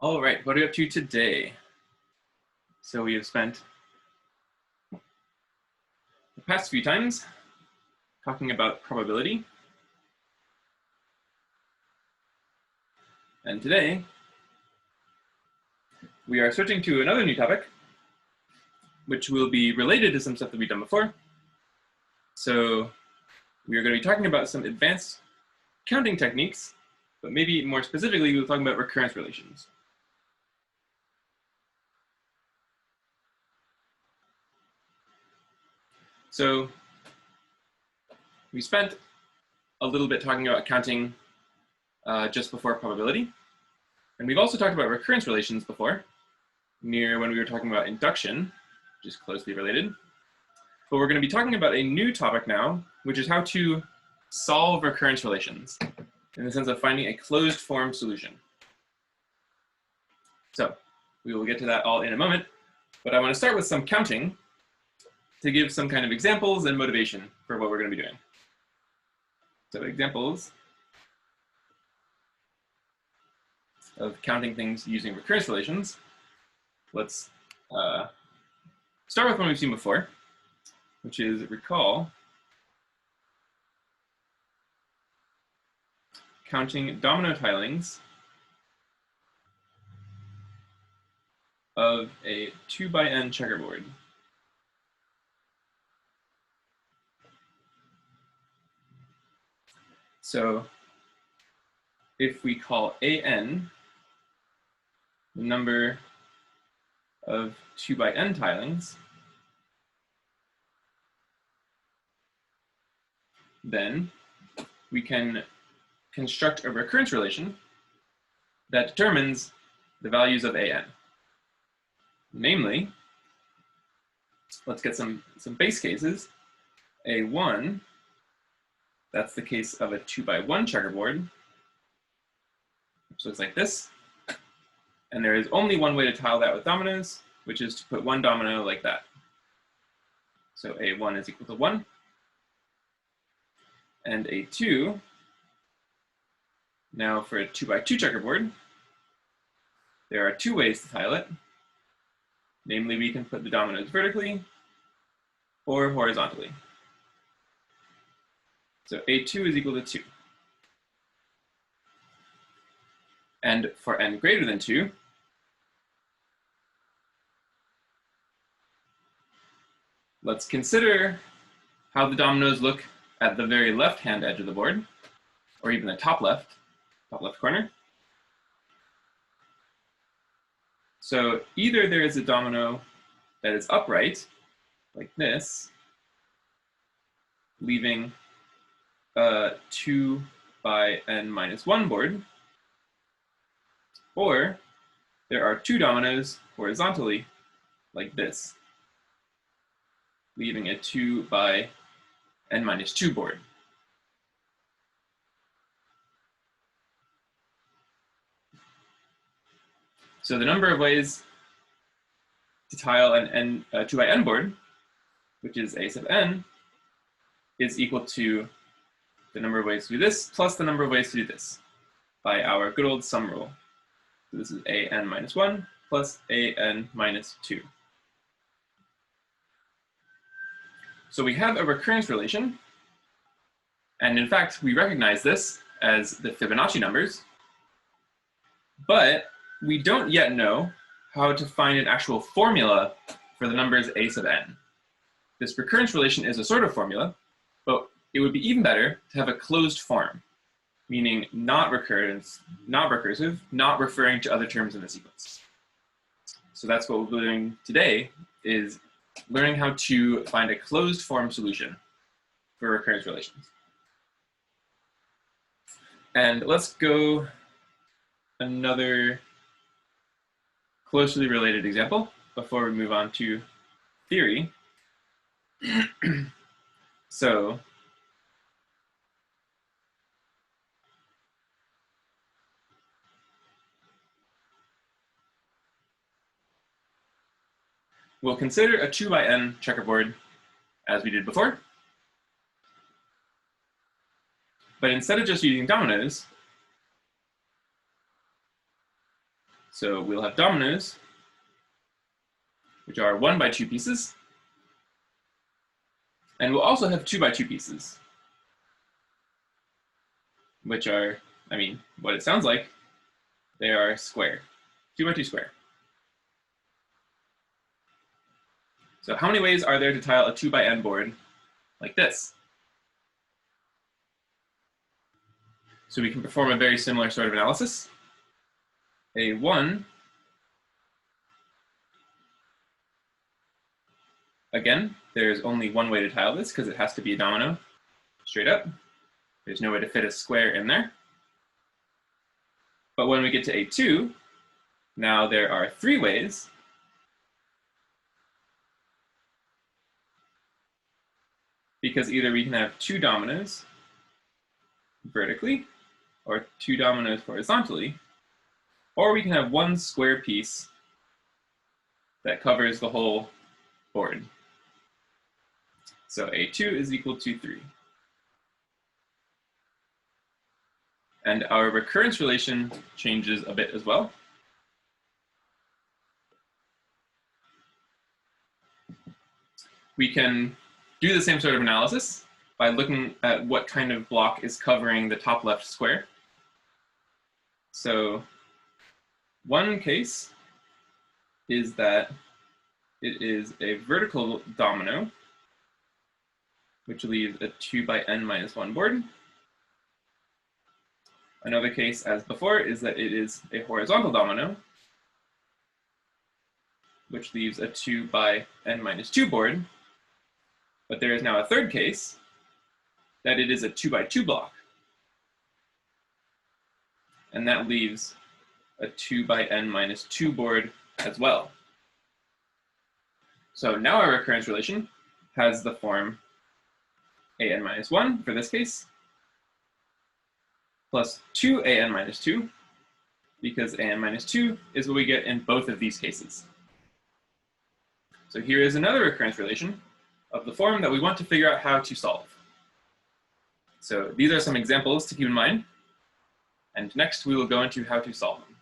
All right, what are we up to today? So we have spent the past few times talking about probability. And today, we are switching to another new topic, which will be related to some stuff that we've done before. So we are going to be talking about some advanced counting techniques, but maybe more specifically, we'll talk about recurrence relations. So we spent a little bit talking about counting just before probability. And we've also talked about recurrence relations before, near when we were talking about induction, which is closely related. But we're going to be talking about a new topic now, which is how to solve recurrence relations in the sense of finding a closed form solution. So we will get to that all in a moment, but I want to start with some counting to give some kind of examples and motivation for what we're going to be doing. So examples of counting things using recurrence relations. Let's start with one we've seen before, which is recall counting domino tilings of a 2x n checkerboard. So if we call an the number of 2x n tilings, then we can construct a recurrence relation that determines the values of an. Namely, let's get some base cases. A1, that's the case of a 2x1 checkerboard, which looks like this. And there is only one way to tile that with dominoes, which is to put one domino like that. So A1 is equal to 1. And A2, now for a 2x2 checkerboard, there are two ways to tile it. Namely, we can put the dominoes vertically or horizontally. So A2 is equal to 2. And for n greater than 2, let's consider how the dominoes look at the very left-hand edge of the board, or even the top left corner. So either there is a domino that is upright, like this, leaving a 2x n-1 board, or there are two dominoes horizontally, like this, leaving a 2x n-2 board. So the number of ways to tile an 2x n board, which is a sub n, is equal to the number of ways to do this plus the number of ways to do this by our good old sum rule. So this is an-1 plus an-2. So we have a recurrence relation, and in fact, we recognize this as the Fibonacci numbers, but we don't yet know how to find an actual formula for the numbers a sub n. This recurrence relation is a sort of formula, but it would be even better to have a closed form, meaning not recursive, not referring to other terms in the sequence. So that's what we'll be doing today, is learning how to find a closed form solution for recurrence relations. And let's go another closely related example before we move on to theory. So we'll consider a 2x n checkerboard as we did before. But instead of just using dominoes, So we'll have dominoes, which are 1 by 2 pieces. And we'll also have 2 by 2 pieces, which are, I mean, what it sounds like, they are square, 2 by 2 square. So how many ways are there to tile a 2 by n board like this? So we can perform a very similar sort of analysis. A1, again, there's only one way to tile this because it has to be a domino straight up. There's no way to fit a square in there. But when we get to A2, now there are 3 ways. Because either we can have 2 dominoes vertically, or 2 dominoes horizontally, or we can have 1 square piece that covers the whole board. So A2 is equal to 3. And our recurrence relation changes a bit as well. We can do the same sort of analysis by looking at what kind of block is covering the top left square. So one case is that it is a vertical domino, which leaves a 2 by n minus 1 board. Another case, as before, is that it is a horizontal domino, which leaves a 2 by n minus 2 board. But there is now a third case, that it is a 2 by 2 block. And that leaves a 2 by n minus 2 board as well. So now our recurrence relation has the form an minus 1 for this case, plus 2an minus 2, because an minus 2 is what we get in both of these cases. So here is another recurrence relation of the form that we want to figure out how to solve. So these are some examples to keep in mind, and next we will go into how to solve them.